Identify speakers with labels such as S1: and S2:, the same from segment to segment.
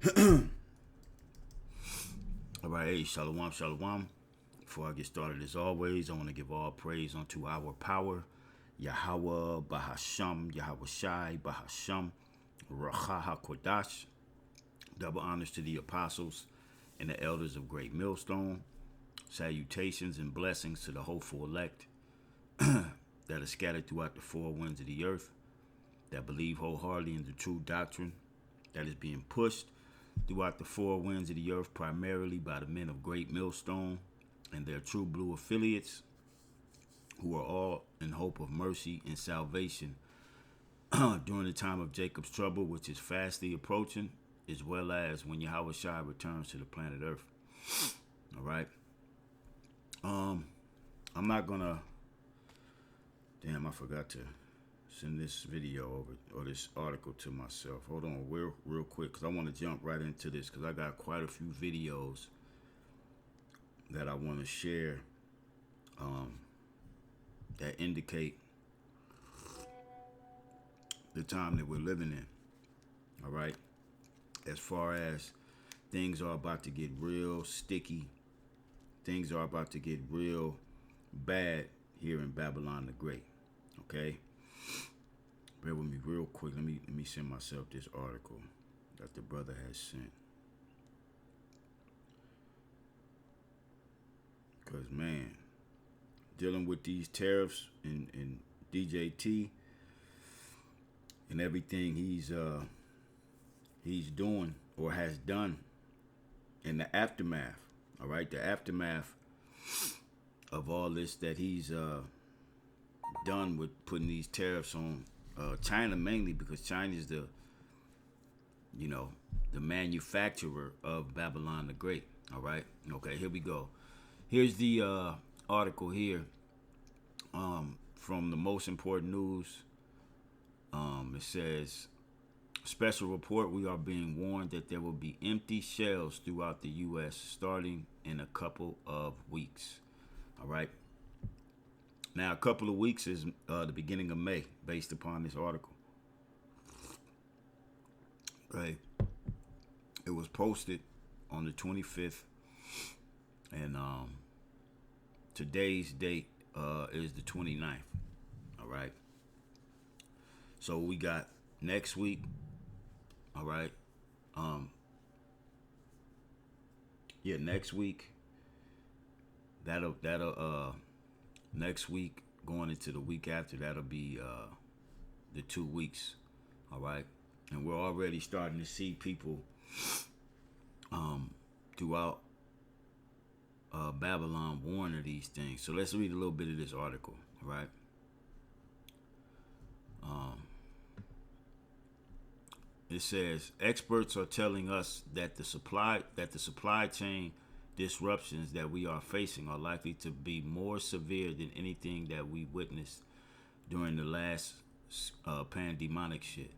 S1: All right, hey, shalom, shalom. Before I get started, as always, I want to give all praise unto our power, Yahweh, Bahasham, Yahweh Shai, Bahasham, Racha HaKodash. Double honors to the apostles and the elders of Great Millstone. Salutations and blessings to the hopeful elect that are scattered throughout the four winds of the earth, that believe wholeheartedly in the true doctrine that is being pushed throughout the four winds of the earth, primarily by the men of Great Millstone and their true blue affiliates, who are all in hope of mercy and salvation during the time of Jacob's trouble, which is fastly approaching, as well as when Yahweh Shai returns to the planet Earth. All right. I'm not gonna. Damn, I forgot to send this video over or this article to myself. Hold on, real quick, because I want to jump right into this because I got quite a few videos that I want to share that indicate the time that we're living in. All right, as far as things are about to get real sticky, things are about to get real bad here in Babylon the Great. Okay, bear with me real quick. Let me send myself this article that the brother has sent. Cause man, dealing with these tariffs and DJT and everything he's doing or has done in the aftermath. All right, the aftermath of all this that he's done with putting these tariffs on China, mainly because China is the manufacturer of Babylon the Great. All right, okay, here we go. Here's the article here from the most important news. It says, special report, we are being warned that there will be empty shelves throughout the U.S. starting in a couple of weeks. All right. Now, a couple of weeks is the beginning of May, based upon this article. Right. It was posted on the 25th, and today's date is the 29th. All right. So we got next week. All right. Next week. That'll next week going into the week after, that'll be the 2 weeks. All right. And we're already starting to see people throughout Babylon warn of these things. So let's read a little bit of this article. All right. It says experts are telling us that the supply chain disruptions that we are facing are likely to be more severe than anything that we witnessed during the last pandemic shit.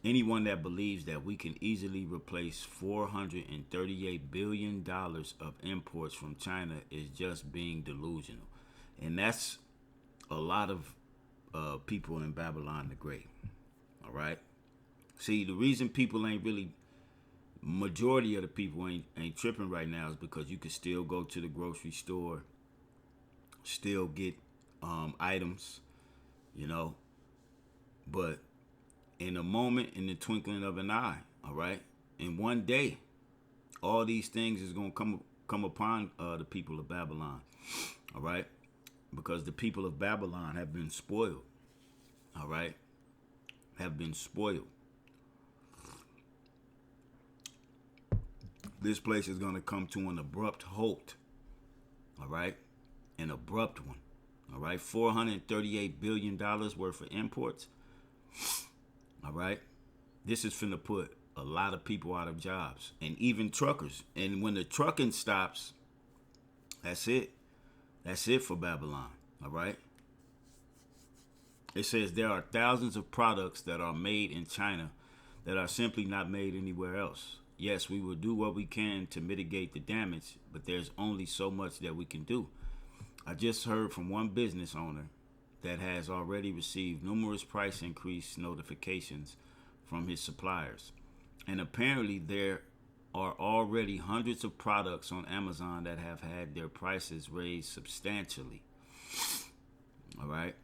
S1: Anyone that believes that we can easily replace $438 billion of imports from China is just being delusional. And that's a lot of people in Babylon the Great. All right. See, the reason people ain't really, majority of the people ain't tripping right now is because you can still go to the grocery store, still get items, but in a moment, in the twinkling of an eye, all right, in one day, all these things is gonna come upon the people of Babylon, all right, because the people of Babylon have been spoiled, all right, have been spoiled. This place is going to come to an abrupt halt. All right. An abrupt one. All right. $438 billion worth of imports. All right. This is finna put a lot of people out of jobs and even truckers. And when the trucking stops, that's it. That's it for Babylon. All right. It says there are thousands of products that are made in China that are simply not made anywhere else. Yes, we will do what we can to mitigate the damage, but there's only so much that we can do. I just heard from one business owner that has already received numerous price increase notifications from his suppliers. And apparently there are already hundreds of products on Amazon that have had their prices raised substantially. All right.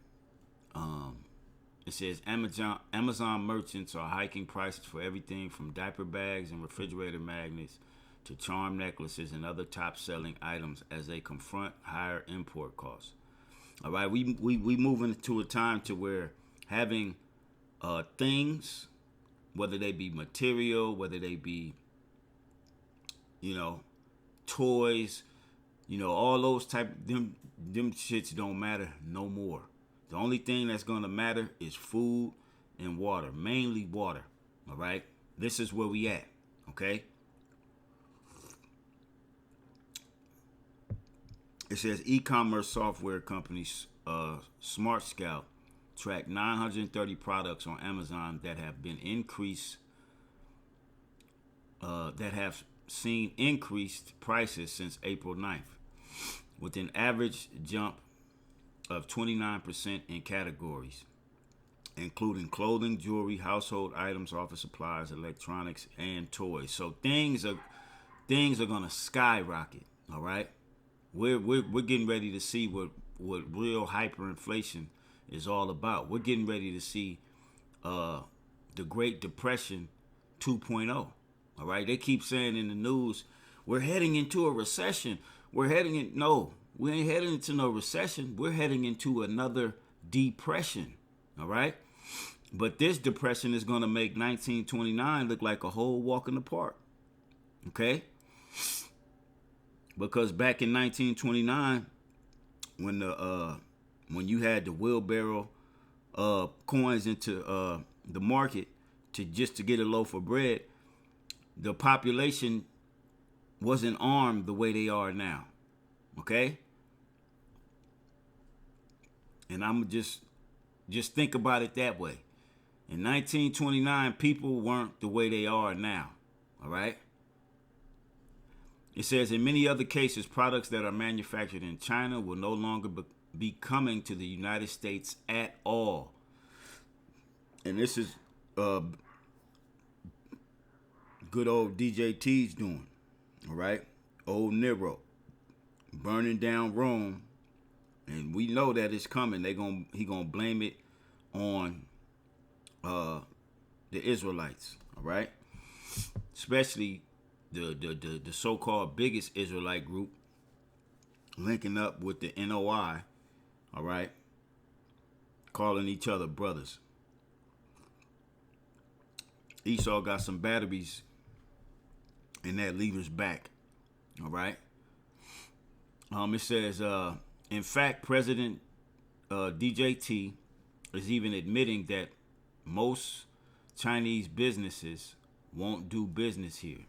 S1: It says Amazon merchants are hiking prices for everything from diaper bags and refrigerator magnets to charm necklaces and other top-selling items as they confront higher import costs. All right, we moving into a time to where having things, whether they be material, whether they be, toys, all those them shits don't matter no more. The only thing that's gonna matter is food and water, mainly water. All right, this is where we at. Okay. It says e-commerce software company Smart Scout tracked 930 products on Amazon that have been increased, that have seen increased prices since April 9th, with an average jump of 29% in categories, including clothing, jewelry, household items, office supplies, electronics, and toys. So things are gonna skyrocket. All right. We're getting ready to see what real hyperinflation is all about. We're getting ready to see the Great Depression 2.0. All right, they keep saying in the news we're heading into a recession. No, we ain't heading into no recession. We're heading into another depression. All right, but this depression is gonna make 1929 look like a whole walk in the park. Okay. Because back in 1929, when you had the wheelbarrow coins into the market to get a loaf of bread, the population wasn't armed the way they are now. Okay? And I'm just think about it that way. In 1929, people weren't the way they are now. All right? It says, in many other cases, products that are manufactured in China will no longer be coming to the United States at all. And this is good old DJ T's doing. All right? Old Nero. Burning down Rome. And we know that it's coming. He gonna blame it on the Israelites. All right? Especially the so-called biggest Israelite group linking up with the NOI, all right, calling each other brothers. Esau got some batteries in that leader's back, all right. It says, in fact, President DJT is even admitting that most Chinese businesses won't do business here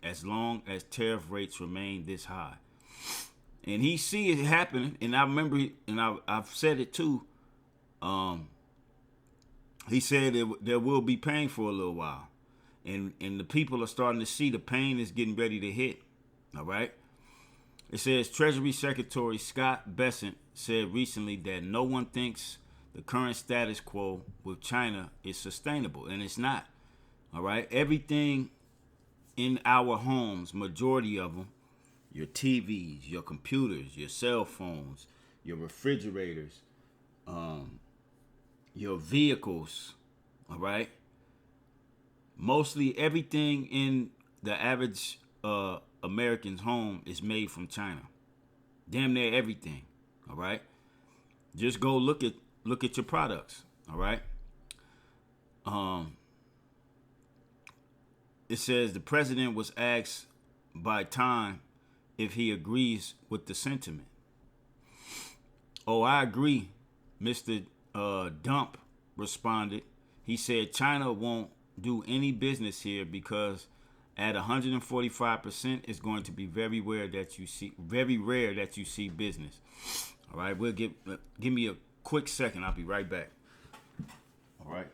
S1: as long as tariff rates remain this high. And he see it happening, and I remember, and I've said it too. He said there will be pain for a little while, and the people are starting to see the pain is getting ready to hit. All right. It says Treasury Secretary Scott Bessent said recently that no one thinks the current status quo with China is sustainable, and it's not. All right. Everything in our homes, majority of them, your TVs, your computers, your cell phones, your refrigerators, your vehicles, all right? Mostly everything in the average American's home is made from China. Damn near everything, all right? Just go look at your products, all right? It says the president was asked by Time if he agrees with the sentiment. Oh, I agree, Mr. Dump responded. He said China won't do any business here because at 145%, it's going to be very rare that you see business. All right, give me a quick second. I'll be right back. All right.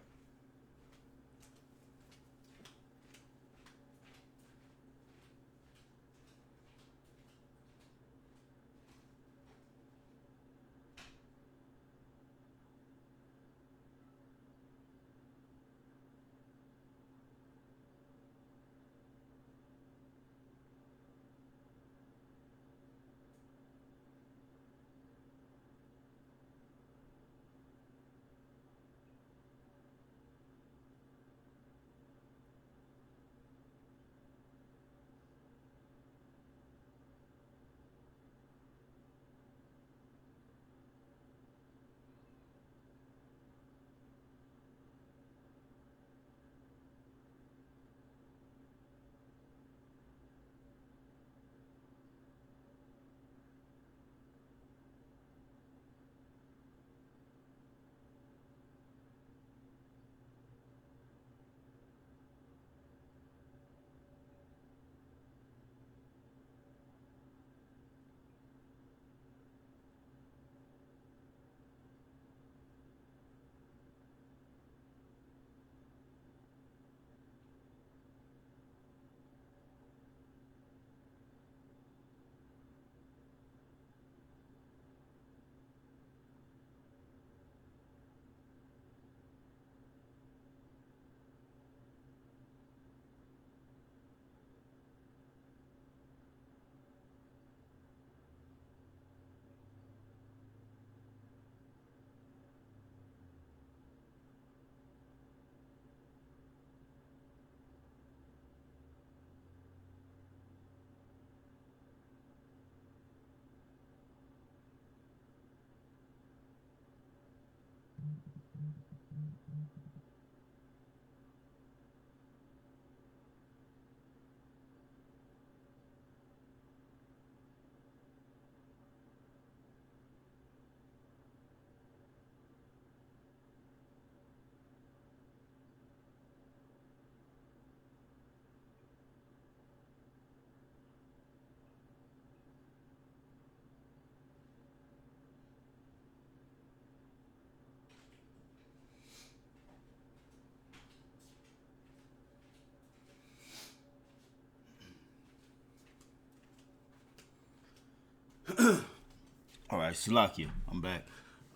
S1: All right, Salakia, I'm back.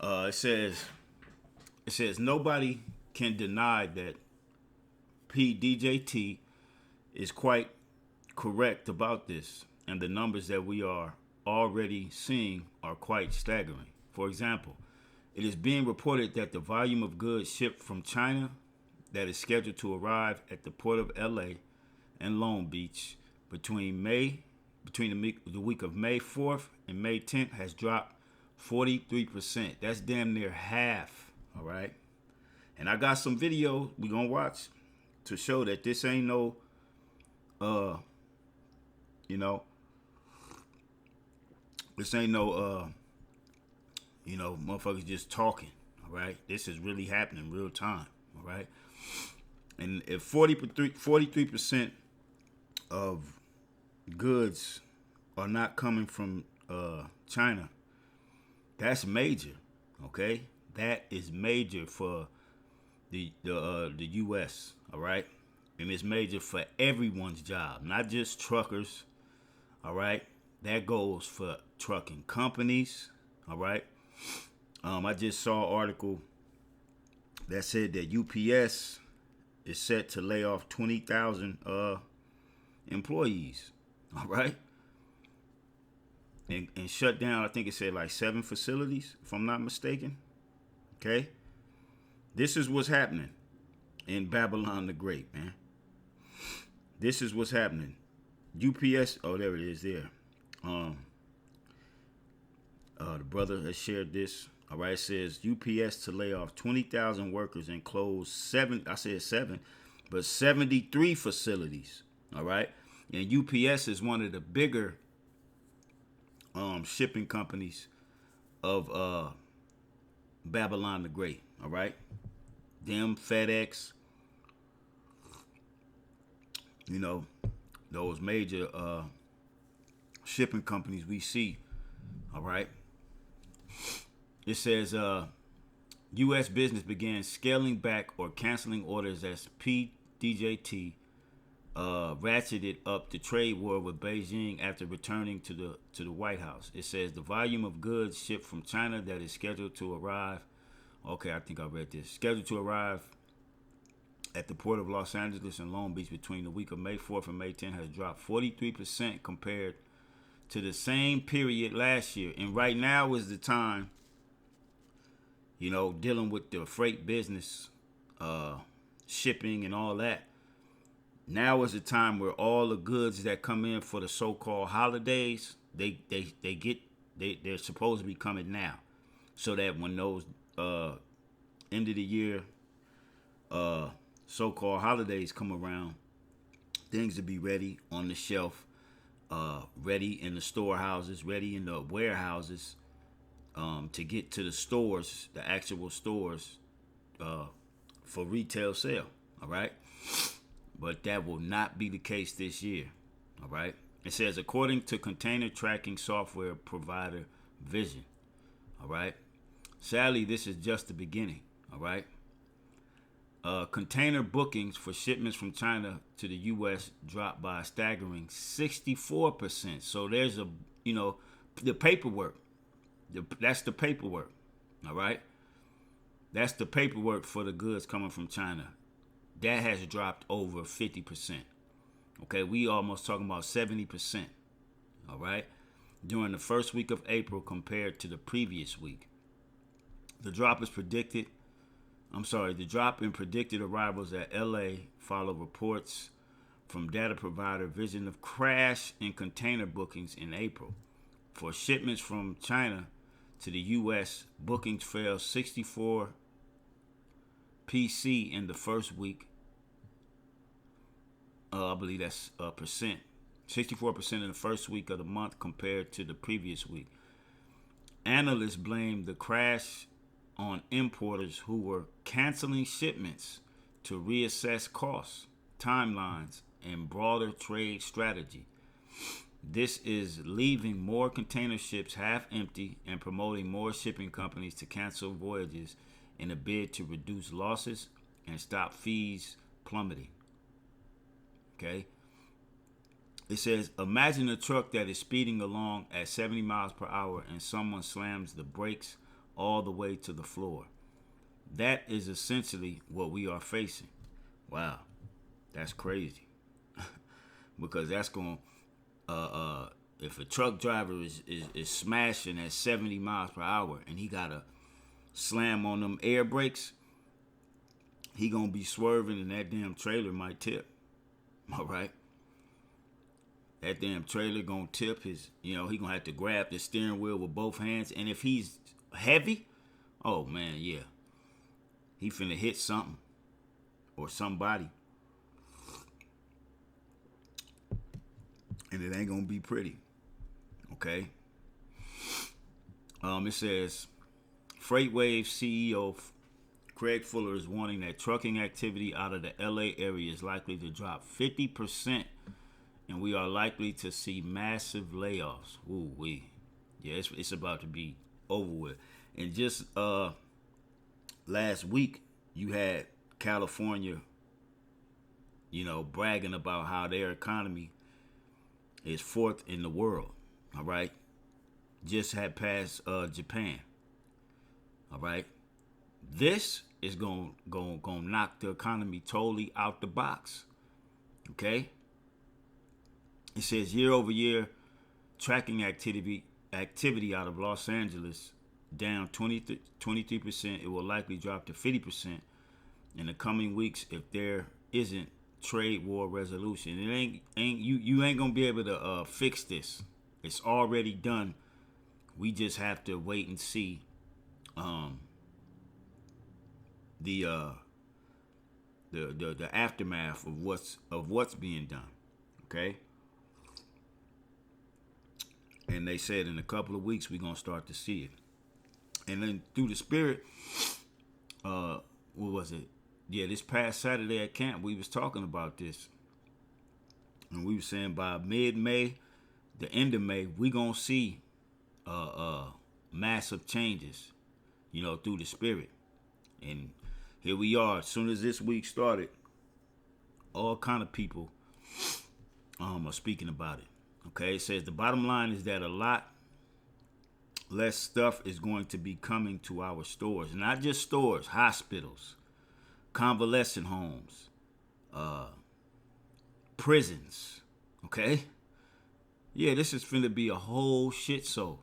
S1: It says nobody can deny that PDJT is quite correct about this, and the numbers that we are already seeing are quite staggering. For example, it is being reported that the volume of goods shipped from China that is scheduled to arrive at the port of LA and Long Beach between the week of May 4th and May 10th has dropped 43%. That's damn near half, all right? And I got some video we gonna watch to show that this ain't no, you know, this ain't no, motherfuckers just talking, all right? This is really happening real time, all right? And if 43% of goods are not coming from China, that's major, okay? That is major for the U.S., all right? And it's major for everyone's job, not just truckers, all right? That goes for trucking companies, all right? I just saw an article that said that UPS is set to lay off 20,000 employees, all right? And shut down, I think it said like 7 facilities, if I'm not mistaken, okay? This is what's happening in Babylon the Great, man. This is what's happening. UPS, oh, there it is there. The brother has shared this. All right, it says UPS to lay off 20,000 workers and close 73 facilities. All right, and UPS is one of the bigger shipping companies of Babylon the Great. All right, them, FedEx, you know, those major shipping companies we see. All right. It says U.S. business began scaling back or canceling orders as PDJT ratcheted up the trade war with Beijing after returning to the White House. It says the volume of goods shipped from China that is scheduled to arrive. Okay, I think I read this. Scheduled to arrive at the port of Los Angeles and Long Beach between the week of May 4th and May 10th has dropped 43% compared to the same period last year. And right now is the time, you know, dealing with the freight business, shipping and all that. Now is the time where all the goods that come in for the so-called holidays, they're supposed to be coming now, so that when those end of the year so-called holidays come around, things will be ready on the shelf, ready in the storehouses, ready in the warehouses, to get to the stores, the actual stores, for retail sale. All right. But that will not be the case this year. All right. It says, according to container tracking software provider Vision. All right. Sadly, this is just the beginning. All right. Container bookings for shipments from China to the U.S. dropped by a staggering 64%. So there's the paperwork. That's the paperwork. All right. That's the paperwork for the goods coming from China. That has dropped over 50%. Okay, we almost talking about 70%. All right, during the first week of April compared to the previous week. The drop in predicted arrivals at LA follow reports from data provider Vision of crash in container bookings in April. For shipments from China to the U.S., bookings fell 64% PC in the first week. I believe that's percent. 64% in the first week of the month compared to the previous week. Analysts blame the crash on importers who were canceling shipments to reassess costs, timelines, and broader trade strategy. This is leaving more container ships half empty and promoting more shipping companies to cancel voyages in a bid to reduce losses and stop fees plummeting. Okay? It says, imagine a truck that is speeding along at 70 miles per hour and someone slams the brakes all the way to the floor. That is essentially what we are facing. Wow, that's crazy. Because that's going if a truck driver is smashing at 70 miles per hour and he got to slam on them air brakes, he going to be swerving and that damn trailer might tip. All right? That damn trailer going to tip his, he going to have to grab the steering wheel with both hands. And if he's heavy, oh man, yeah. He finna hit something or somebody. And it ain't gonna be pretty. Okay? It says FreightWaves CEO Craig Fuller is warning that trucking activity out of the LA area is likely to drop 50%, and we are likely to see massive layoffs. Ooh wee. Yeah, it's about to be over with. And just last week, you had California, bragging about how their economy is fourth in the world. All right, just had passed Japan. All right, this is gonna knock the economy totally out the box. Okay, it says year over year, tracking activity out of Los Angeles down 23%. It will likely drop to 50% in the coming weeks if there isn't trade war resolution. It ain't you ain't gonna be able to fix this. It's already done. We just have to wait and see the aftermath of what's being done. Okay. And they said in a couple of weeks we're gonna start to see it. And then through the Spirit, what was it? Yeah, this past Saturday at camp, we was talking about this. And we were saying by mid-May, the end of May, we going to see massive changes, through the Spirit. And here we are. As soon as this week started, all kind of people are speaking about it. Okay, it says the bottom line is that a lot less stuff is going to be coming to our stores. Not just stores, hospitals, convalescent homes, prisons. Okay? Yeah, this is finna be a whole shit show.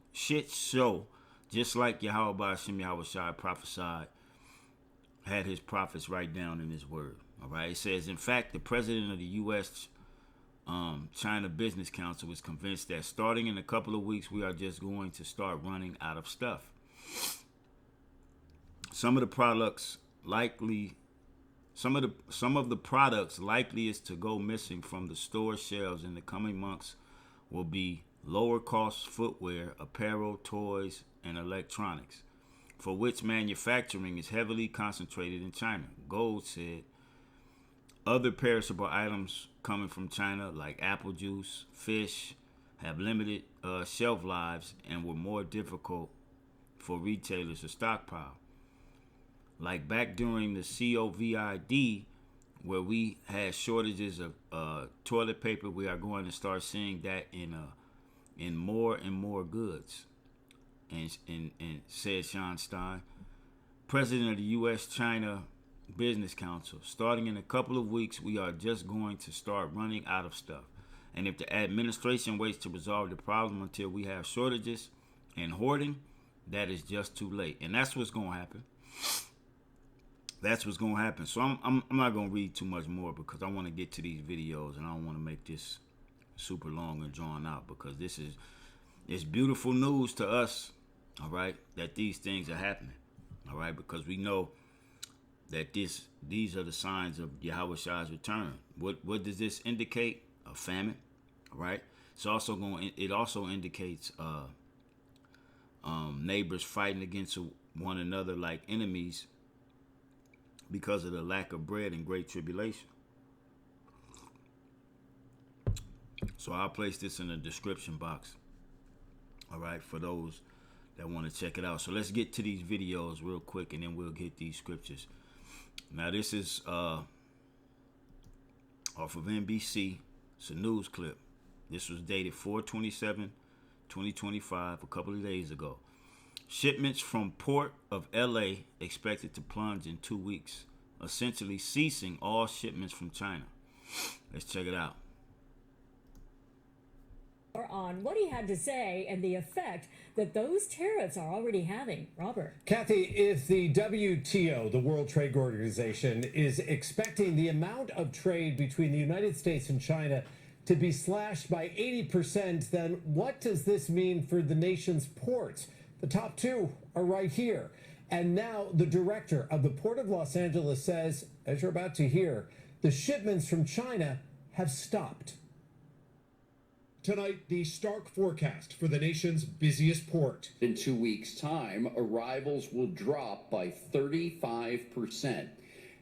S1: Just like Yahweh Hashem Yahweh Shai prophesied, had his prophets write down in his word. All right? It says, in fact, the president of the U.S. China Business Council is convinced that starting in a couple of weeks, we are just going to start running out of stuff. Some of the products likely is to go missing from the store shelves in the coming months will be lower cost footwear, apparel, toys, and electronics, for which manufacturing is heavily concentrated in China. Gold said other perishable items coming from China, like apple juice, fish, have limited shelf lives and were more difficult for retailers to stockpile. Like back during the COVID, where we had shortages of toilet paper, we are going to start seeing that in more and more goods. And said Sean Stein, president of the U.S. China Business Council. Starting in a couple of weeks, we are just going to start running out of stuff. And if the administration waits to resolve the problem until we have shortages and hoarding, that is just too late. And that's what's going to happen. That's what's going to happen. So I'm not going to read too much more because I want to get to these videos and I don't want to make this super long and drawn out, because it's beautiful news to us, all right, that these things are happening, all right, because we know that these are the signs of Yahweh Shai's return. What does this indicate? A famine, right? It also indicates neighbors fighting against one another like enemies because of the lack of bread and great tribulation. So I'll place this in the description box, all right, for those that want to check it out. So let's get to these videos real quick, and then we'll get these scriptures. Now this is off of NBC. It's a news clip. This was dated 4/27/2025, a couple of days ago. Shipments from Port of LA expected to plunge in 2 weeks, essentially ceasing all shipments from China. Let's check it out.
S2: On what he had to say and the effect that those tariffs are already having. Robert.
S3: Kathy, if the WTO, the World Trade Organization, is expecting the amount of trade between the United States and China to be slashed by 80%, then what does this mean for the nation's ports? The top two are right here. And now the director of the Port of Los Angeles says, as you're about to hear, the shipments from China have stopped. Tonight, the stark forecast for the nation's busiest port.
S4: In 2 weeks' time, arrivals will drop by 35%,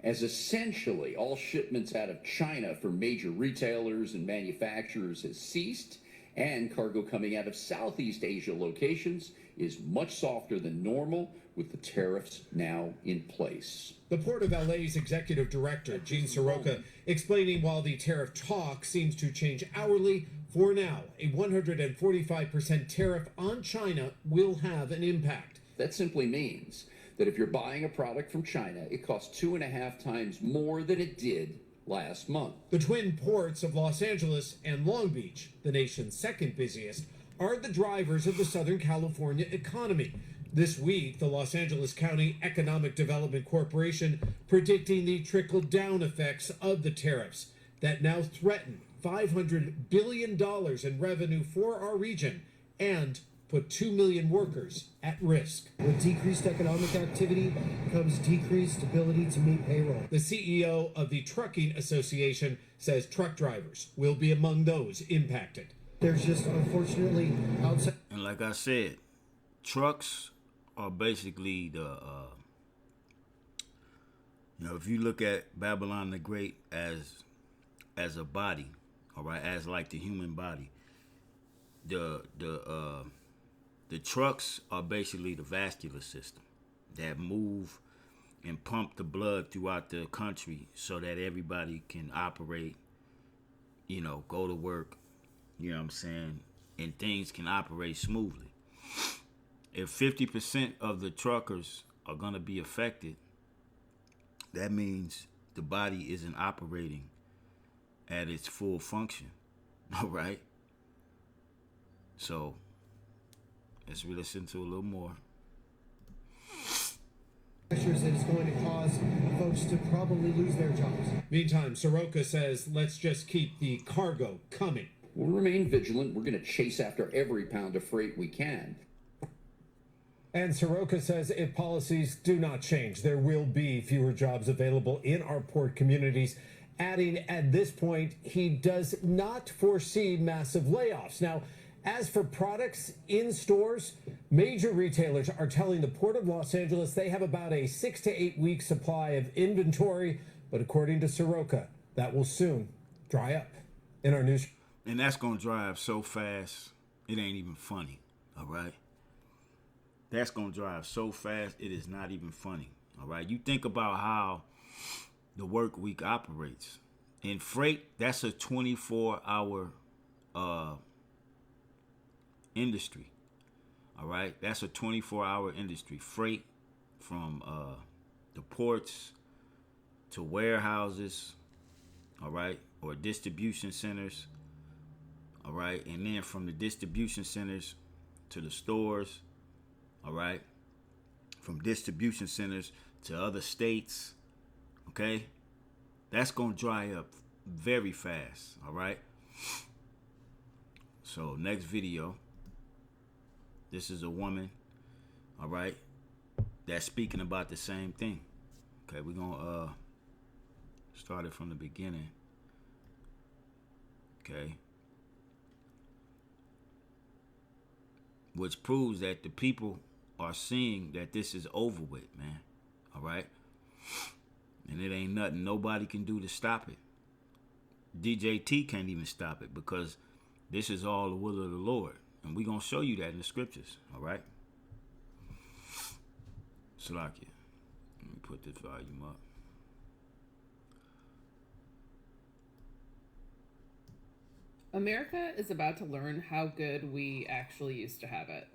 S4: as essentially all shipments out of China for major retailers and manufacturers has ceased, and cargo coming out of Southeast Asia locations is much softer than normal, with the tariffs now in place.
S3: The Port of LA's executive director, Gene Soroka, explaining while the tariff talk seems to change hourly, for now, a 145% tariff on China will have an impact.
S4: That simply means that if you're buying a product from China, it costs 2.5 times more than it did last month.
S3: The twin ports of Los Angeles and Long Beach, the nation's second busiest, are the drivers of the Southern California economy. This week, the Los Angeles County Economic Development Corporation predicting the trickle-down effects of the tariffs that now threaten $500 billion in revenue for our region and put 2 million workers at risk.
S5: With decreased economic activity comes decreased ability to meet payroll.
S3: The CEO of the Trucking Association says truck drivers will be among those impacted.
S5: There's just, unfortunately, outside.
S1: And like I said, trucks are basically the, if you look at Babylon the Great as a body, all right, as like the human body, the trucks are basically the vascular system that move and pump the blood throughout the country so that everybody can operate, go to work, you know what I'm saying, and things can operate smoothly. If 50% of the truckers are going to be affected, that means the body isn't operating at its full function, all right? So let's listen to a little more.
S5: Pressures that it's going to cause folks to probably lose their jobs.
S3: Meantime, Soroka says, let's just keep the cargo coming.
S4: We'll remain vigilant. We're going to chase after every pound of freight we can.
S3: And Soroka says if policies do not change, there will be fewer jobs available in our port communities, adding at this point he does not foresee massive layoffs. Now, as for products in stores, major retailers are telling the Port of Los Angeles they have about a 6 to 8 week supply of inventory, but according to Soroka, that will soon dry up. In our news.
S1: And that's going to dry up so fast, it ain't even funny, all right? That's going to drive so fast, it is not even funny, all right? You think about how the work week operates. In freight, that's a 24-hour industry, all right? That's a 24-hour industry. Freight from the ports to warehouses, all right, or distribution centers, all right? And then from the distribution centers to the stores, all right, from distribution centers to other states, okay, that's going to dry up very fast, all right? So next video, this is a woman, all right, that's speaking about the same thing, Okay, we're gonna start it from the beginning. Okay. Which proves that the people are seeing that this is over with, man. All right? And it ain't nothing nobody can do to stop it. DJT can't even stop it because this is all the will of the Lord. And we're going to show you that in the scriptures. All right? Salakia. Let me put this volume up.
S6: America is about to learn how good we actually used to have it.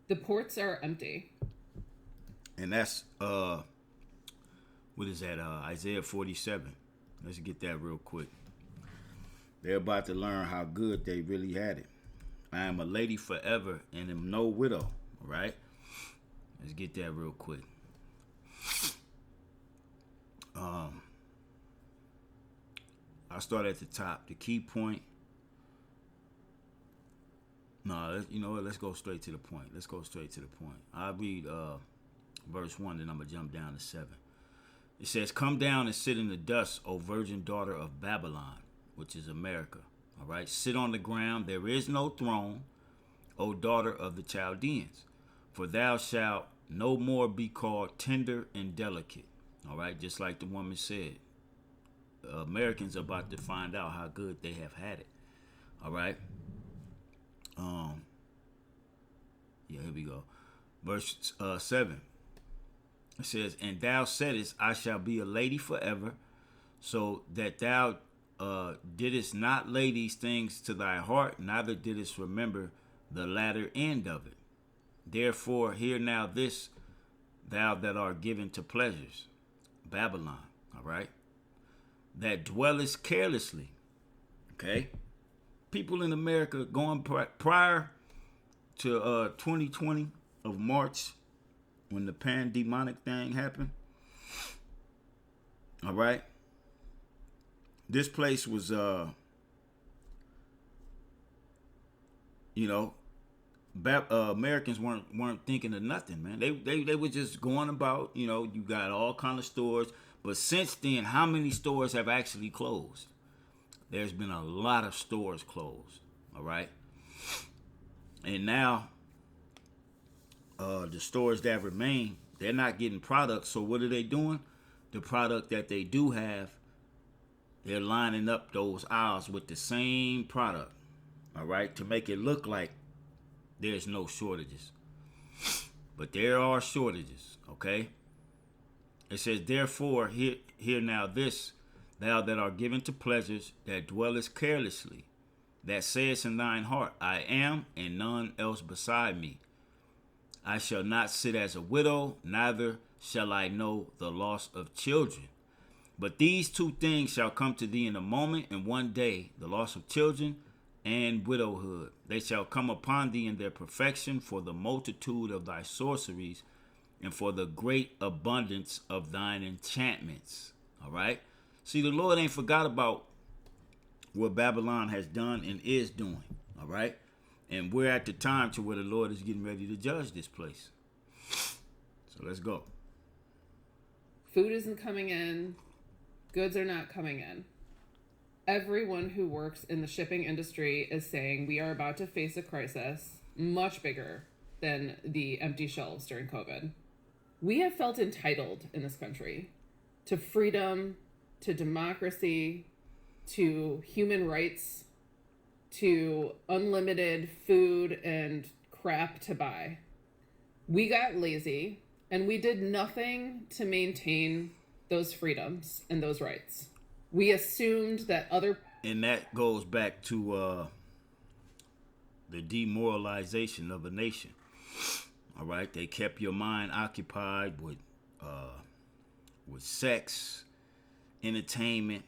S6: The ports are empty.
S1: And that's what is that? Isaiah 47. Let's get that real quick. They're about to learn how good they really had it. I am a lady forever and am no widow. All right? Let's get that real quick. I'll start at the top. The key point. No, you know what? Let's go straight to the point. I'll read verse 1, then I'm going to jump down to 7. It says, "Come down and sit in the dust, O virgin daughter of Babylon," which is America. All right? "Sit on the ground. There is no throne, O daughter of the Chaldeans. For thou shalt no more be called tender and delicate." All right? Just like the woman said. Americans are about to find out how good they have had it. All right? Here we go. Verse 7. It says, "And thou saidest, I shall be a lady forever, so that thou didst not lay these things to thy heart, neither didst remember the latter end of it. Therefore, hear now this, thou that art given to pleasures, Babylon," all right, "that dwellest carelessly." Okay? People in America going prior to 2020 of March, when the pandemonic thing happened. All right. This place was, Americans weren't thinking of nothing, man. They were just going about, you got all kind of stores. But since then, how many stores have actually closed? There's been a lot of stores closed. All right. And now, the stores that remain, they're not getting products. So what are they doing? The product that they do have, they're lining up those aisles with the same product. All right. To make it look like there's no shortages. But there are shortages. Okay. It says, "Therefore, hear now this, thou that art given to pleasures, that dwellest carelessly, that sayest in thine heart, I am, and none else beside me. I shall not sit as a widow, neither shall I know the loss of children. But these two things shall come to thee in a moment, in one day, the loss of children and widowhood. They shall come upon thee in their perfection, for the multitude of thy sorceries, and for the great abundance of thine enchantments." All right? See, the Lord ain't forgot about what Babylon has done and is doing. All right? And we're at the time to where the Lord is getting ready to judge this place. So let's go.
S6: Food isn't coming in. Goods are not coming in. Everyone who works in the shipping industry is saying we are about to face a crisis much bigger than the empty shelves during COVID. We have felt entitled in this country to freedom, to democracy, to human rights, to unlimited food and crap to buy. We got lazy and we did nothing to maintain those freedoms and those rights. We assumed that
S1: And that goes back to the demoralization of a nation. All right, they kept your mind occupied with sex, entertainment,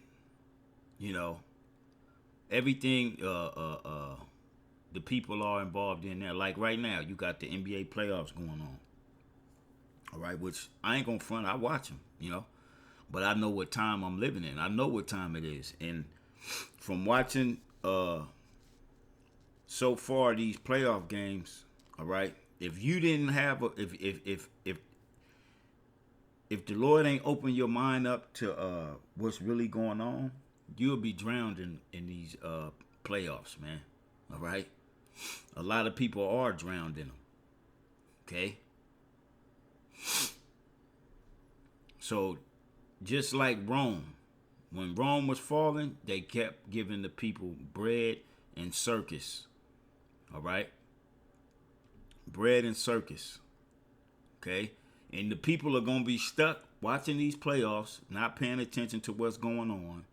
S1: everything the people are involved in there. Like right now, you got the NBA playoffs going on. All right, which I ain't gonna front. I watch them, but I know what time I'm living in. I know what time it is, and from watching so far these playoff games, all right. If you didn't have if if the Lord ain't open your mind up to what's really going on, you'll be drowned in these playoffs, man. All right? A lot of people are drowned in them. Okay? So, just like Rome, when Rome was falling, they kept giving the people bread and circus. All right? Bread and circus. Okay? And the people are going to be stuck watching these playoffs, not paying attention to what's going on.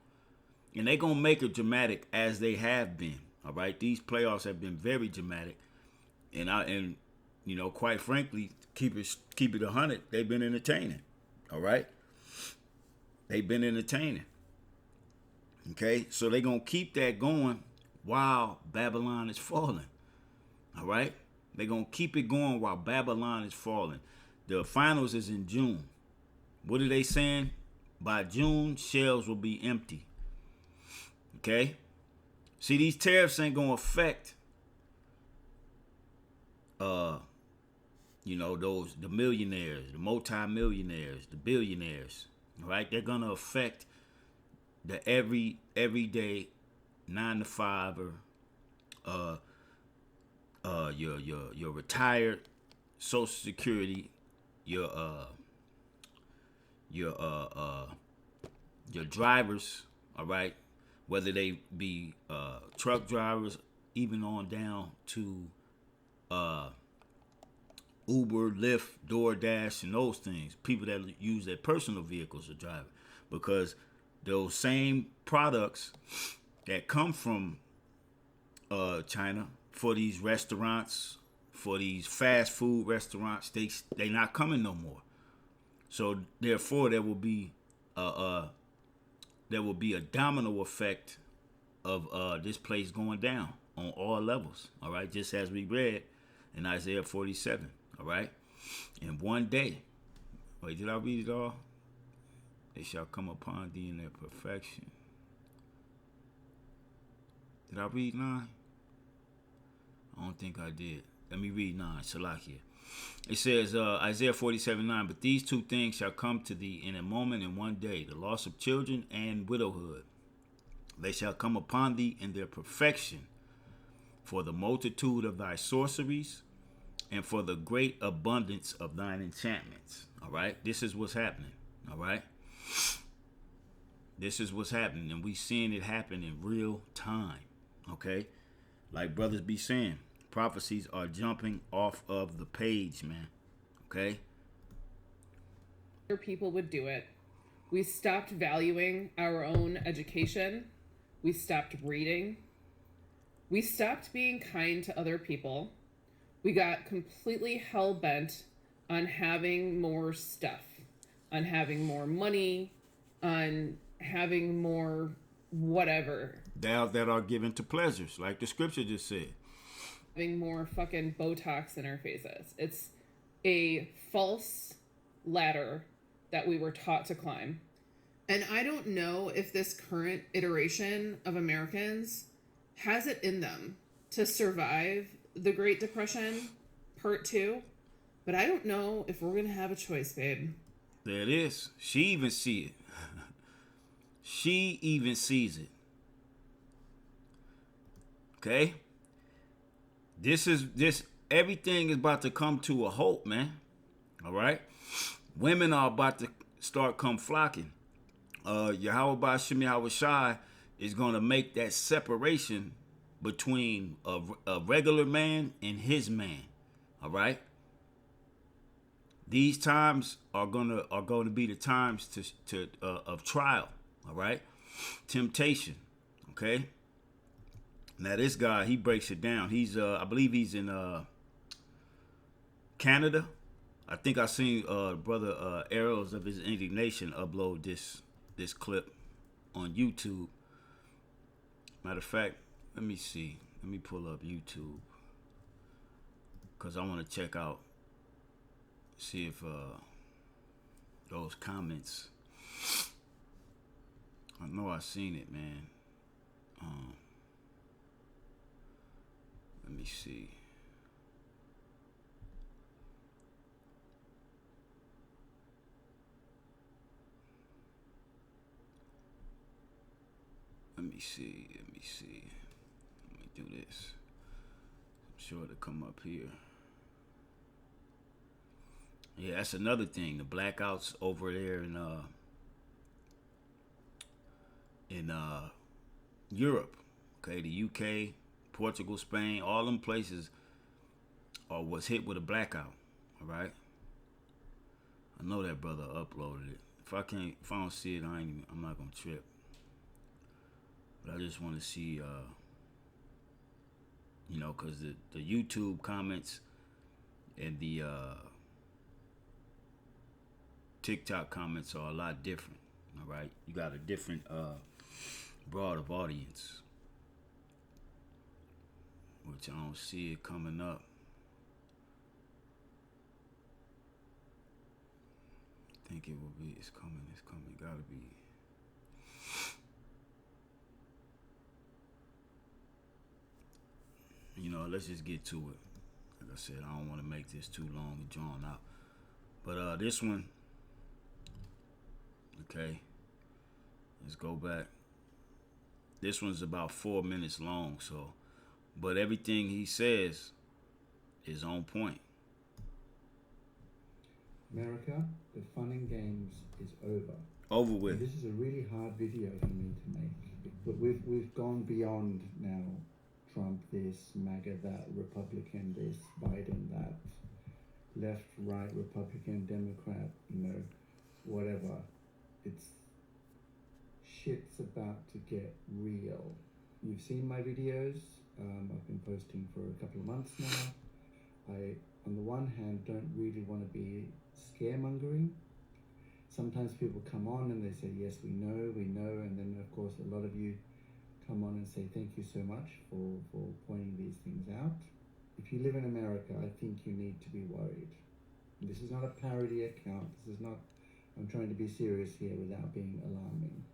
S1: And they're going to make it dramatic as they have been. All right? These playoffs have been very dramatic. And you know, quite frankly, keep it 100, they've been entertaining. All right? They've been entertaining. Okay? So they're going to keep that going while Babylon is falling. All right? They're going to keep it going while Babylon is falling. The finals is in June. What are they saying? By June, shelves will be empty. Okay? See, these tariffs ain't going to affect, you know, the millionaires, the multi-millionaires, the billionaires. All right? They're going to affect the everyday 9-to-5er, your retired Social Security, your drivers, all right, whether they be truck drivers, even on down to Uber, Lyft, DoorDash, and those things. People that use their personal vehicles to drive, because those same products that come from China for these restaurants, for these fast food restaurants, they not coming no more. So therefore, there will be a domino effect of this place going down on all levels. All right, just as we read in Isaiah 47. All right, in one day. Wait, did I read it all? They shall come upon thee in their perfection. Did I read 9? I don't think I did. Let me read 9. Salakia. It says, Isaiah 47:9, but these two things shall come to thee in a moment, in one day, the loss of children and widowhood. They shall come upon thee in their perfection, for the multitude of thy sorceries, and for the great abundance of thine enchantments. All right? This is what's happening. All right? This is what's happening, and we seeing it happen in real time. Okay? Like brothers be saying, prophecies are jumping off of the page, man. Okay?
S6: People would do it. We stopped valuing our own education. We stopped reading. We stopped being kind to other people. We got completely hell-bent on having more stuff, on having more money, on having more whatever.
S1: That are given to pleasures, like the scripture just said.
S6: Having more fucking Botox in our faces. It's a false ladder that we were taught to climb. And I don't know if this current iteration of Americans has it in them to survive the Great Depression Part 2, but I don't know if we're going to have a choice, babe.
S1: There it is. She even see it. She even sees it. Okay? This everything is about to come to a halt, man. All right? Women are about to start come flocking. Yahweh Ba'Shem Yahweh Shai is going to make that separation between a regular man and his man. All right? These times are going to be the times of trial. All right? Temptation. Okay? Now this guy, he breaks it down. He's I believe he's in Canada. I think I seen brother Arrows of His Indignation upload this clip on YouTube. Matter of fact, let me see. Let me pull up YouTube, because I want to check out, see if those comments. I know I seen it, man. Let me see. Let me see. Let me do this. I'm sure it'll come up here. Yeah, that's another thing. The blackouts over there in Europe, okay, the UK, Portugal, Spain, all them places was hit with a blackout. All right. I know that brother uploaded it. If I don't see it, I'm not gonna trip. But I just want to see, because the YouTube comments and the TikTok comments are a lot different. All right, you got a different broad of audience, which I don't see it coming up. I think it will be. It's coming. Gotta be. Let's just get to it. Like I said, I don't want to make this too long and drawn out. But this one, okay, let's go back. This one's about 4 minutes long, but everything he says is on point.
S7: America, the fun and games is over.
S1: Over with.
S7: And this is a really hard video for me to make, but we've gone beyond now. Trump this, MAGA that, Republican this, Biden that, left, right, Republican, Democrat, whatever. Shit's about to get real. You've seen my videos. I've been posting for a couple of months now. I, on the one hand, don't really want to be scaremongering. Sometimes people come on and they say, yes, we know, and then of course a lot of you come on and say thank you so much for pointing these things out. If you live in America, I think you need to be worried. This is not a parody account. This is not, I'm trying to be serious here without being alarming.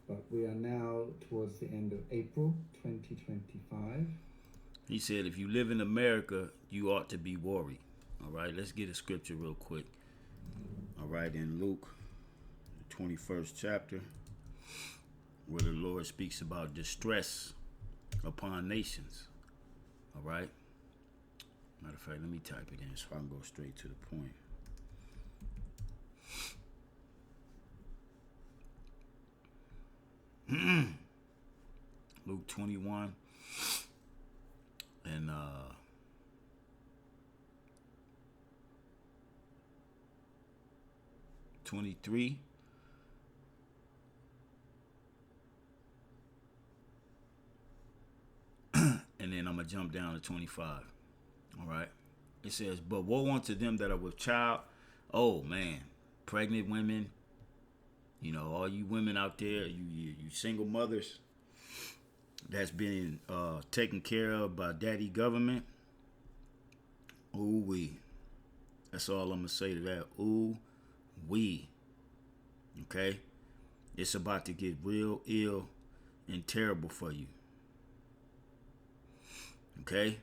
S7: But we are now towards the end of April 2025.
S1: He said, if you live in America, you ought to be worried. All right, let's get a scripture real quick. All right, in Luke, the 21st chapter, where the Lord speaks about distress upon nations. All right. Matter of fact, let me type it in so I can go straight to the point. Luke 21 and 23. And then I'm going to jump down to 25. All right. It says, but woe unto them that are with child. Oh, man. Pregnant women. All you women out there, you single mothers that's been taken care of by daddy government. Ooh, wee. That's all I'm going to say to that. Ooh, wee. Okay? It's about to get real ill and terrible for you. Okay?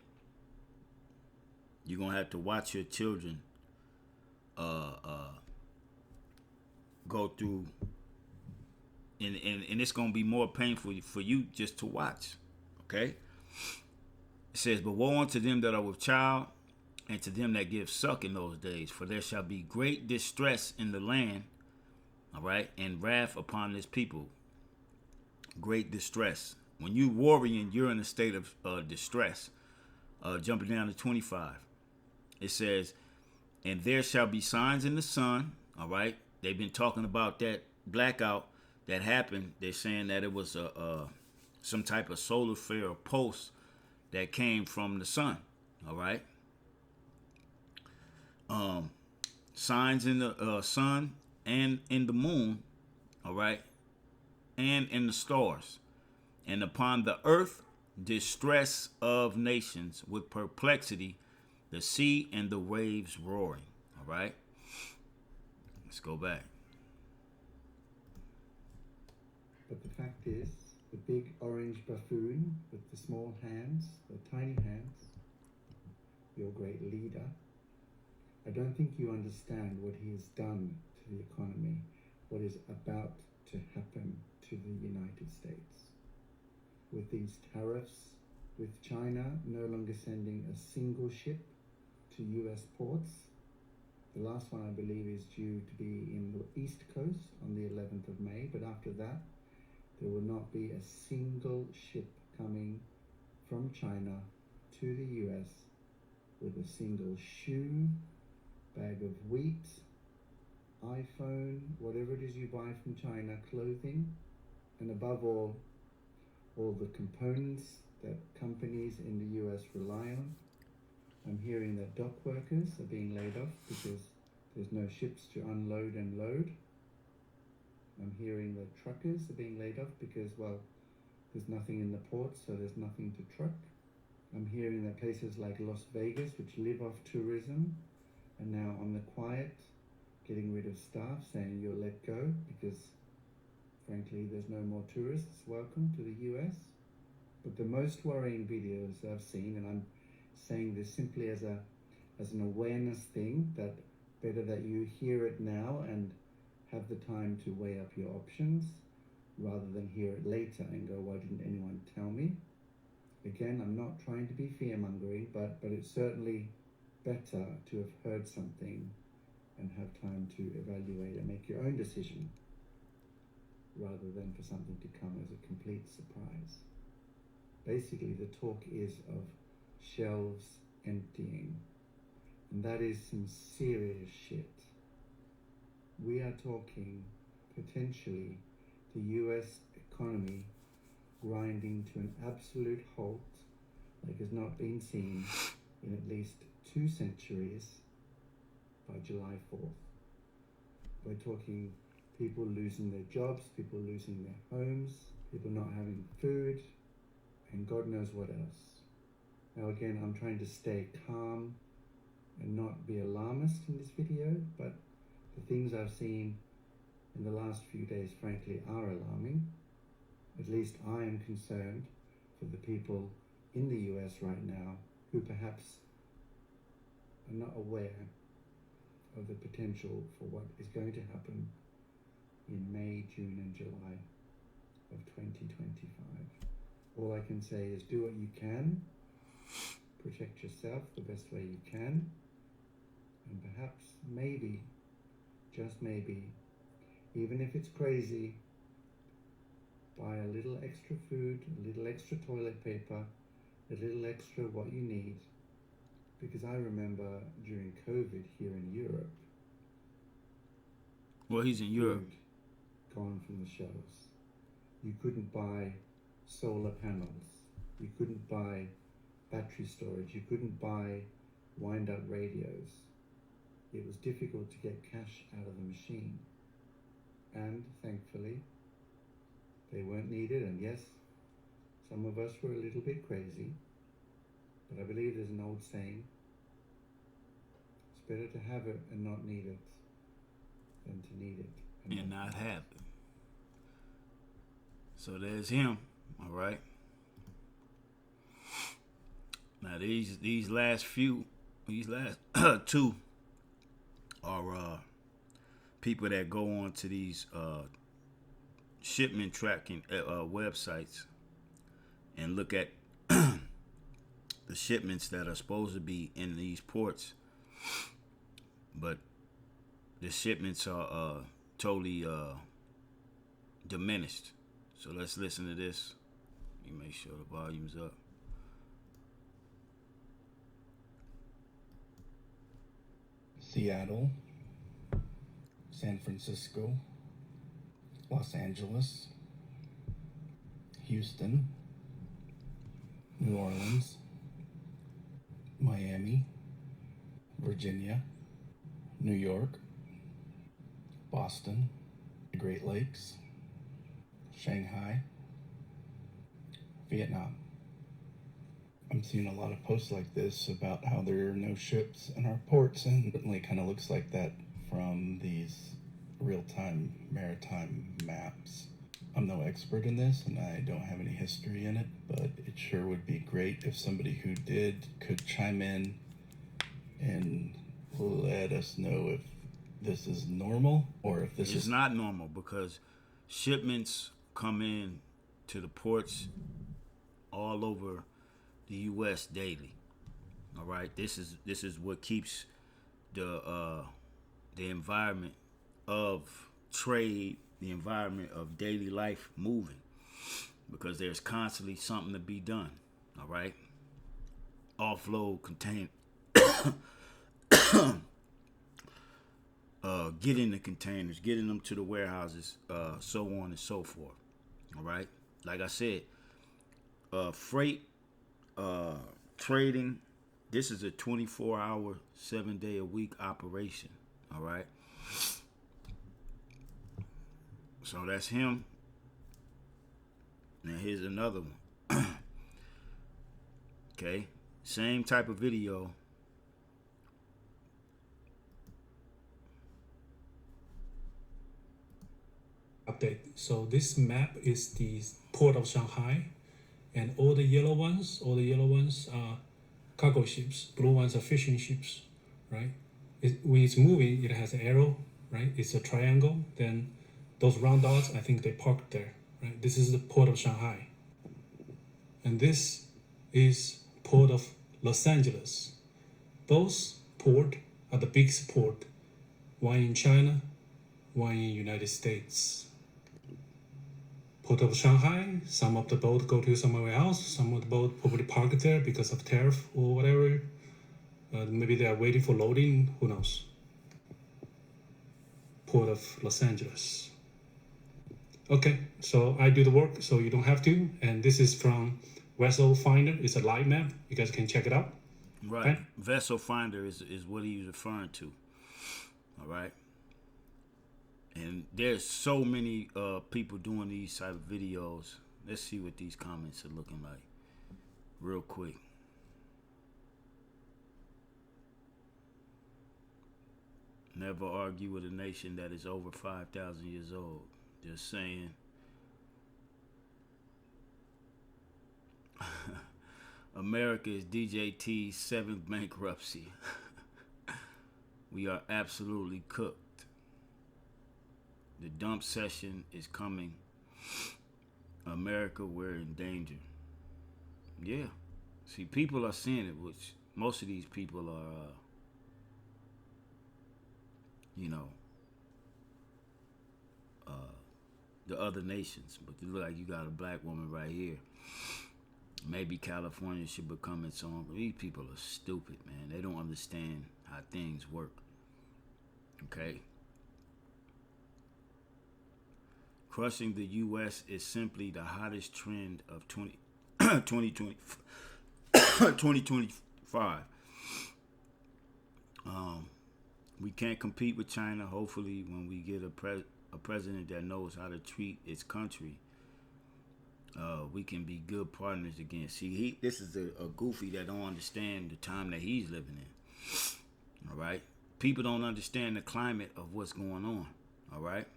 S1: You're going to have to watch your children go through, and it's going to be more painful for you just to watch. Okay? It says, but woe unto them that are with child, and to them that give suck in those days, for there shall be great distress in the land, all right, and wrath upon this people. Great distress. When you worrying, you're in a state of distress. Jumping down to 25. It says, and there shall be signs in the sun. All right. They've been talking about that blackout that happened. They're saying that it was some type of solar flare pulse that came from the sun. All right. Signs in the sun and in the moon. All right. And in the stars. And upon the earth, distress of nations with perplexity, the sea and the waves roaring. All right. Let's go back.
S7: But the fact is, the big orange buffoon with the small hands, the tiny hands, your great leader, I don't think you understand what he has done to the economy, what is about to happen to the United States. with these tariffs, with China no longer sending a single ship to US ports. The last one, I believe, is due to be in the East Coast on the 11th of May, but after that, there will not be a single ship coming from China to the US with a single shoe, bag of wheat, iPhone, whatever it is you buy from China, clothing, and above all the components that companies in the US rely on. I'm hearing that dock workers are being laid off because there's no ships to unload and load. I'm hearing that truckers are being laid off because, well, there's nothing in the ports, so there's nothing to truck. I'm hearing that places like Las Vegas, which live off tourism, are now on the quiet, getting rid of staff, saying you'll let go because, frankly, there's no more tourists welcome to the US. But the most worrying videos I've seen, and I'm saying this simply as an awareness thing, that better that you hear it now and have the time to weigh up your options rather than hear it later and go, why didn't anyone tell me? Again, I'm not trying to be fear-mongering, but it's certainly better to have heard something and have time to evaluate and make your own decision rather than for something to come as a complete surprise. Basically, the talk is of shelves emptying, and that is some serious shit. We are talking potentially the US economy grinding to an absolute halt like has not been seen in at least 2 centuries by July 4th. We're talking people losing their jobs, people losing their homes, people not having food, and God knows what else. Now again, I'm trying to stay calm and not be alarmist in this video, but the things I've seen in the last few days, frankly, are alarming. At least I am concerned for the people in the US right now who perhaps are not aware of the potential for what is going to happen in May, June and July of 2025. All I can say is do what you can, protect yourself the best way you can, and perhaps, maybe, just maybe, even if it's crazy, buy a little extra food, a little extra toilet paper, a little extra what you need. Because I remember during COVID here in Europe,
S1: Well, he's in Europe.
S7: food gone from the shelves. You couldn't buy solar panels. You couldn't buy battery storage. You couldn't buy wind-up radios. It was difficult to get cash out of the machine. And thankfully, they weren't needed. And yes, some of us were a little bit crazy. But I believe there's an old saying, it's better to have it and not need it than to need it
S1: And not have it. So there's him, all right? Now these last two are people that go on to these shipment tracking websites and look at the shipments that are supposed to be in these ports, but the shipments are totally diminished. So let's listen to this. Let me make sure the volume's up.
S8: Seattle, San Francisco, Los Angeles, Houston, New Orleans, Miami, Virginia, New York, Boston, the Great Lakes, Shanghai, Vietnam. I'm seeing a lot of posts like this about how there are no ships in our ports, and it certainly kind of looks like that from these real-time maritime maps. I'm no expert in this, and I don't have any history in it, but it sure would be great if somebody who did could chime in and let us know if this is normal or if this
S1: It's
S8: is
S1: not normal because shipments come in to the ports all over the U.S. daily. All right, this is what keeps the environment of trade, the environment of daily life moving, because there's constantly something to be done. All right, offload, contain, getting the containers, getting them to the warehouses, so on and so forth. All right, like I said, freight, trading. This is a 24-hour, 7-day-a-week operation. All right. So that's him. Now here's another one. Okay. Same type of video.
S9: Update. So this map is the port of Shanghai, and all the yellow ones are cargo ships. Blue ones are fishing ships, right? When it's moving, it has an arrow, right? It's a triangle. Then those round dots, I think they parked there, right? This is the port of Shanghai. And this is port of Los Angeles. Those port are the biggest port. One in China, one in United States. Port of Shanghai, some of the boat go to somewhere else. Some of the boat probably parked there because of tariff or whatever. Maybe they are waiting for loading, who knows. Port of Los Angeles. Okay, so I do the work so you don't have to. And this is from Vessel Finder. It's a live map. You guys can check it out.
S1: Right.
S9: Okay?
S1: Vessel Finder is what he's referring to. All right. And there's so many people doing these type of videos. Let's see what these comments are looking like real quick. Never argue with a nation that is over 5,000 years old. Just saying. America is DJT's 7th bankruptcy. We are absolutely cooked. The dump session is coming. America, we're in danger. Yeah. See, people are seeing it, which most of these people are, the other nations. But you look like you got a black woman right here. Maybe California should become its own. These people are stupid, man. They don't understand how things work. Okay? Crushing the U.S. is simply the hottest trend of 2025. We can't compete with China. Hopefully, when we get a president that knows how to treat its country, we can be good partners again. See, this is a goofy that don't understand the time that he's living in. All right? People don't understand the climate of what's going on. All right?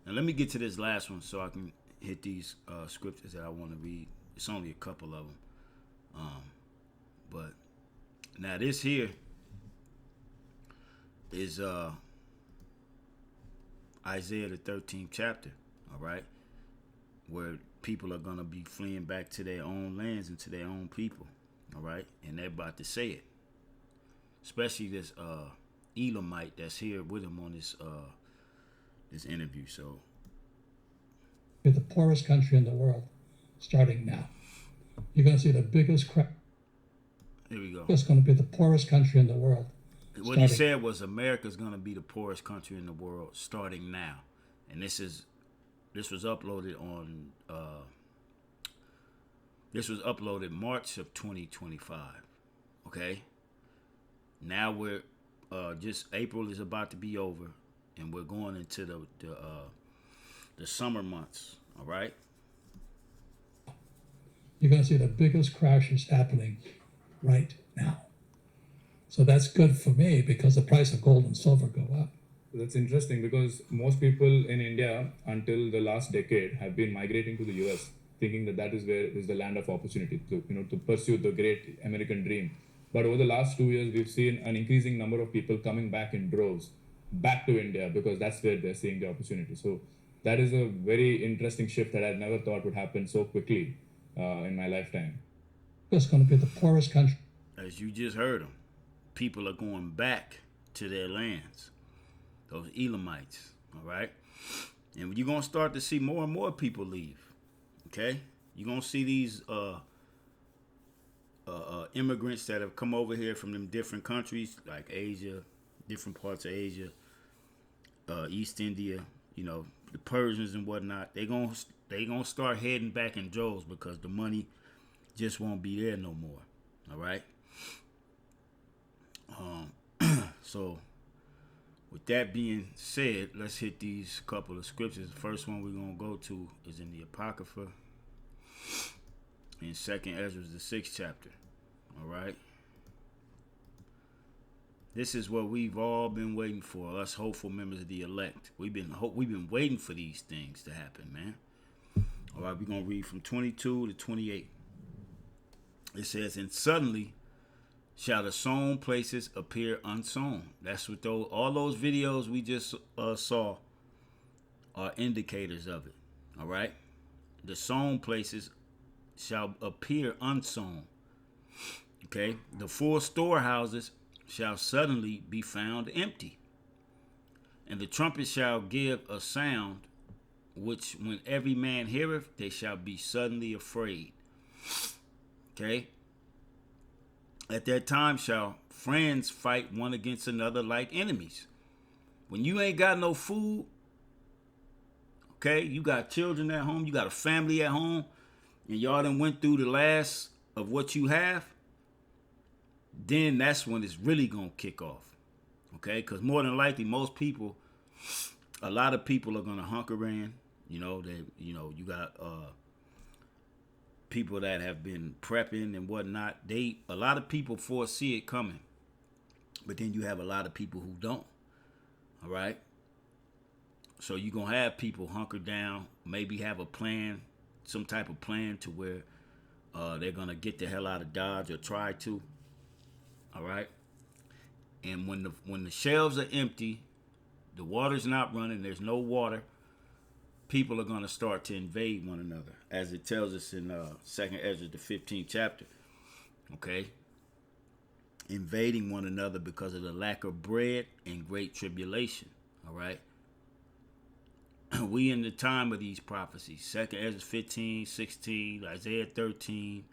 S1: Now, let me get to this last one so I can hit these scriptures that I want to read. It's only a couple of them. But now this here is Isaiah the 13th chapter, all right? Where people are going to be fleeing back to their own lands and to their own people, all right? And they're about to say it. Especially this Elamite that's here with him on this interview. So,
S10: we're the poorest country in the world, starting now. You're going to see the biggest crash.
S1: Here we go.
S10: It's going to be the poorest country in the world.
S1: What he said was America's going to be the poorest country in the world starting now. And this was uploaded on March of 2025. Okay? Now we're just April is about to be over, and we're going into the summer months. All right.
S10: You're going to see the biggest crashes happening right now. So that's good for me because the price of gold and silver go up.
S11: That's interesting because most people in India until the last decade have been migrating to the US, thinking that is where is the land of opportunity to pursue the great American dream. But over the last 2 years, we've seen an increasing number of people coming back in droves back to India because that's where they're seeing the opportunity. So that is a very interesting shift that I never thought would happen so quickly. in my lifetime.
S10: It's going to be the poorest country.
S1: As you just heard them, people are going back to their lands. Those Elamites, all right? And you're going to start to see more and more people leave, okay? You're going to see these immigrants that have come over here from them different countries, like Asia, different parts of Asia, East India, you know, the Persians and whatnot. They gonna start heading back in droves because the money just won't be there no more, all right? So with that being said, let's hit these couple of scriptures. The first one we're going to go to is in the Apocrypha in 2nd Ezra, the 6th chapter. All right. This is what we've all been waiting for, us hopeful members of the elect. We've been waiting for these things to happen, man. All right, we're going to read from 22 to 28. It says, and suddenly shall the sown places appear unsown. That's what all those videos we just saw are indicators of it. All right. The sown places shall appear unsown. Okay. The full storehouses shall suddenly be found empty. And the trumpet shall give a sound, which when every man heareth, they shall be suddenly afraid. Okay. At that time shall friends fight one against another like enemies. When you ain't got no food, okay, you got children at home, you got a family at home, and y'all done went through the last of what you have, then that's when it's really going to kick off. Okay, because more than likely, a lot of people are going to hunker in. You know, you got people that have been prepping and whatnot. A lot of people foresee it coming, but then you have a lot of people who don't. All right. So you're going to have people hunker down, maybe have a plan, some type of plan to where they're going to get the hell out of Dodge or try to. All right. And when the shelves are empty, the water's not running, there's no water, people are going to start to invade one another, as it tells us in 2nd Ezra, the 15th chapter. Okay? Invading one another because of the lack of bread and great tribulation. All right? We in the time of these prophecies. 2nd Ezra 15, 16, Isaiah 13,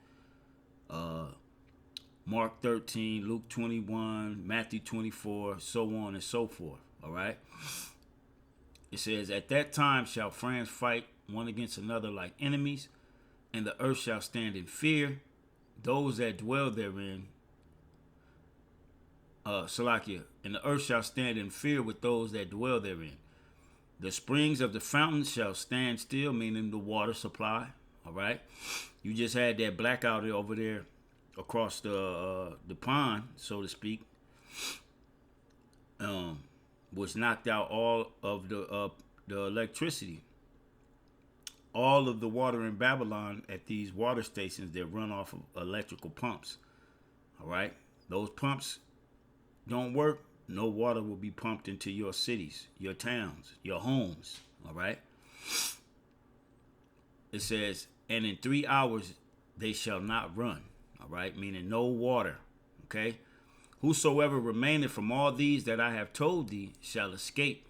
S1: Mark 13, Luke 21, Matthew 24, so on and so forth. All right? It says, at that time shall friends fight one against another like enemies, and the earth shall stand in fear. Those that dwell therein, Salakia, and the earth shall stand in fear with those that dwell therein. The springs of the fountains shall stand still, meaning the water supply. All right. You just had that blackout over there across the pond, so to speak, which knocked out all of the electricity. All of the water in Babylon at these water stations, they run off of electrical pumps. All right. Those pumps don't work. No water will be pumped into your cities, your towns, your homes. All right. It says, and in 3 hours they shall not run. All right. Meaning no water. Okay. Whosoever remaineth from all these that I have told thee shall escape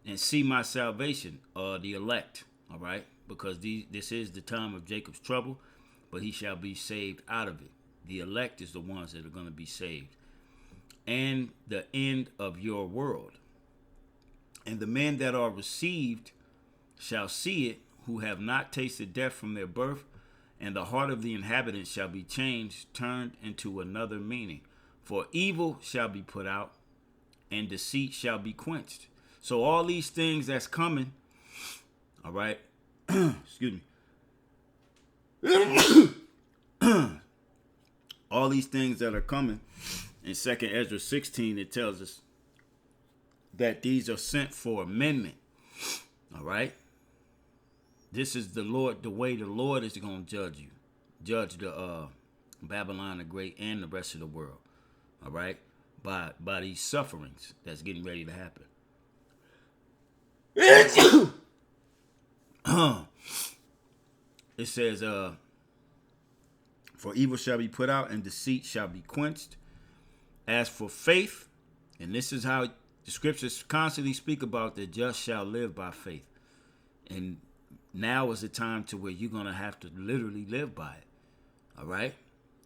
S1: and see my salvation, the elect. All right. Because this is the time of Jacob's trouble, but he shall be saved out of it. The elect is the ones that are going to be saved. And the end of your world. And the men that are received shall see it, who have not tasted death from their birth, and the heart of the inhabitants shall be changed, turned into another meaning. For evil shall be put out, and deceit shall be quenched. So all these things that's coming, all right, excuse me, all these things that are coming, in 2nd Ezra 16, it tells us that these are sent for amendment. All right. This is the Lord, the way the Lord is going to judge you. Judge the Babylon the Great and the rest of the world. All right. By these sufferings that's getting ready to happen. It says, For evil shall be put out, and deceit shall be quenched. As for faith, and this is how the scriptures constantly speak about, the just shall live by faith. And now is the time to where you're going to have to literally live by it. All right?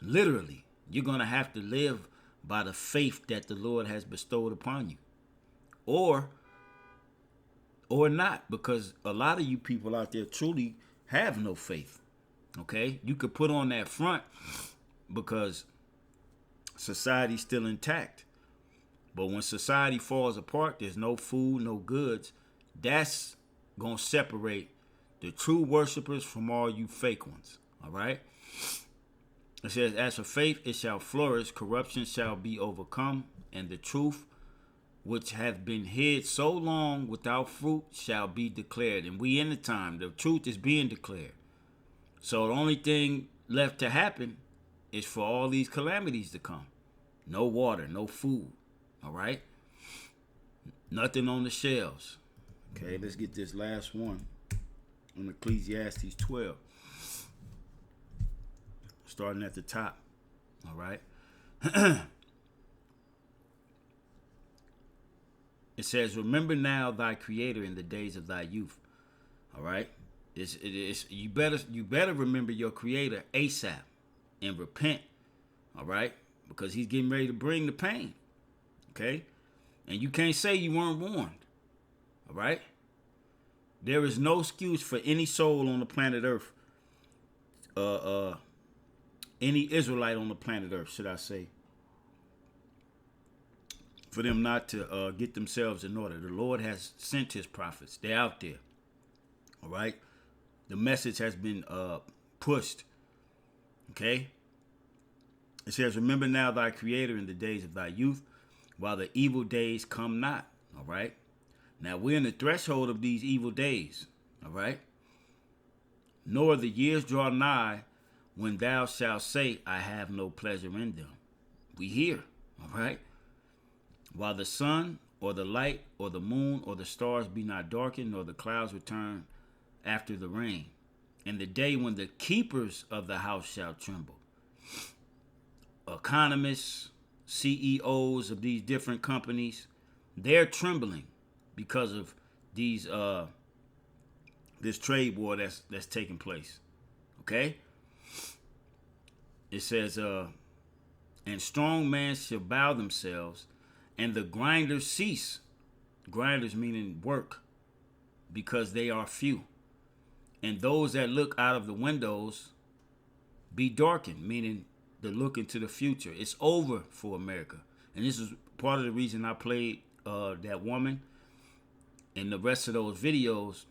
S1: Literally. You're going to have to live by the faith that the Lord has bestowed upon you. Or not, because a lot of you people out there truly have no faith. Okay? You could put on that front because society's still intact. But when society falls apart, there's no food, no goods. That's going to separate the true worshipers from all you fake ones. All right? It says, as for faith, it shall flourish. Corruption shall be overcome. And the truth, which hath been hid so long without fruit, shall be declared. And we in the time. The truth is being declared. So the only thing left to happen is for all these calamities to come. No water, no food. All right? Nothing on the shelves. Okay, let's get this last one on Ecclesiastes 12. Starting at the top. All right? It says, remember now thy creator in the days of thy youth. All right? You better remember your creator ASAP and repent. All right? Because he's getting ready to bring the pain. Okay? And you can't say you weren't warned. All right? There is no excuse for any soul on the planet Earth. Any Israelite on the planet Earth, should I say, for them not to get themselves in order. The Lord has sent his prophets. They're out there. All right? The message has been pushed. Okay? It says, remember now thy creator in the days of thy youth, while the evil days come not. All right? Now we're in the threshold of these evil days. All right? Nor the years draw nigh when thou shalt say, I have no pleasure in them. We here. All right? While the sun or the light or the moon or the stars be not darkened, nor the clouds return after the rain. And the day when the keepers of the house shall tremble. Economists, CEOs of these different companies, they're trembling because of these this trade war that's taking place. Okay? It says, and strong men shall bow themselves, and the grinders cease. Grinders meaning work, because they are few. And those that look out of the windows be darkened, meaning the look into the future. It's over for America. And this is part of the reason I played that woman and the rest of those videos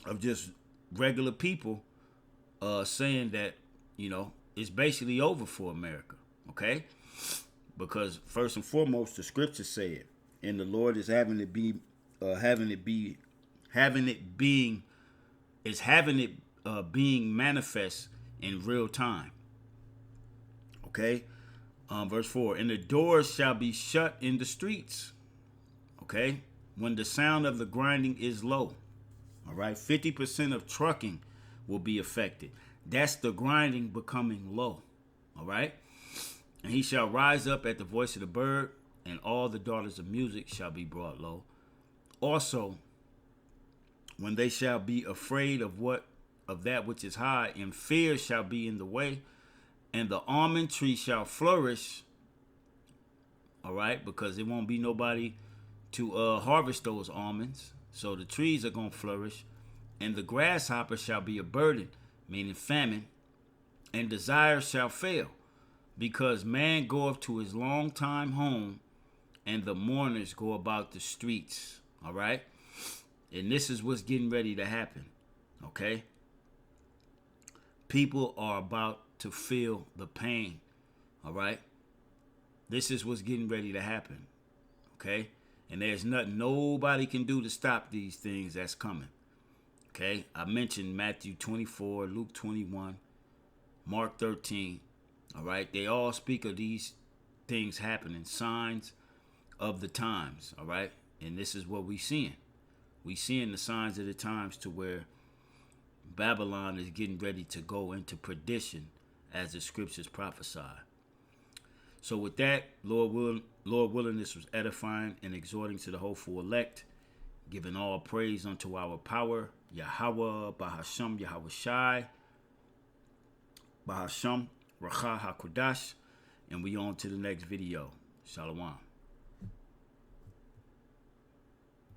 S1: of just regular people saying that, you know, it's basically over for America. Okay? Because first and foremost, the scriptures say it. And the Lord is having it being manifest in real time. Okay? Verse 4. And the doors shall be shut in the streets. Okay? When the sound of the grinding is low. All right? 50% of trucking will be affected. That's the grinding becoming low. All right? And he shall rise up at the voice of the bird, and all the daughters of music shall be brought low. Also, when they shall be afraid of that which is high, and fear shall be in the way, and the almond tree shall flourish. All right, because there won't be nobody to harvest those almonds, so the trees are going to flourish. And the grasshopper shall be a burden, meaning famine, and desire shall fail, because man goeth to his long time home, and the mourners go about the streets. All right? And this is what's getting ready to happen. Okay? People are about to feel the pain. All right? This is what's getting ready to happen. Okay? And there's nothing nobody can do to stop these things that's coming. Okay? I mentioned Matthew 24, Luke 21, Mark 13. All right? They all speak of these things happening, signs of the times. All right? And this is what we're seeing. We're seeing the signs of the times to where Babylon is getting ready to go into perdition as the scriptures prophesy. So with that, Lord willing, this was edifying and exhorting to the hopeful elect, giving all praise unto our power, Yahweh, Bahasham, Yahweh Shai, Bahasham, Racha HaKodash, and we on to the next video. Shalom.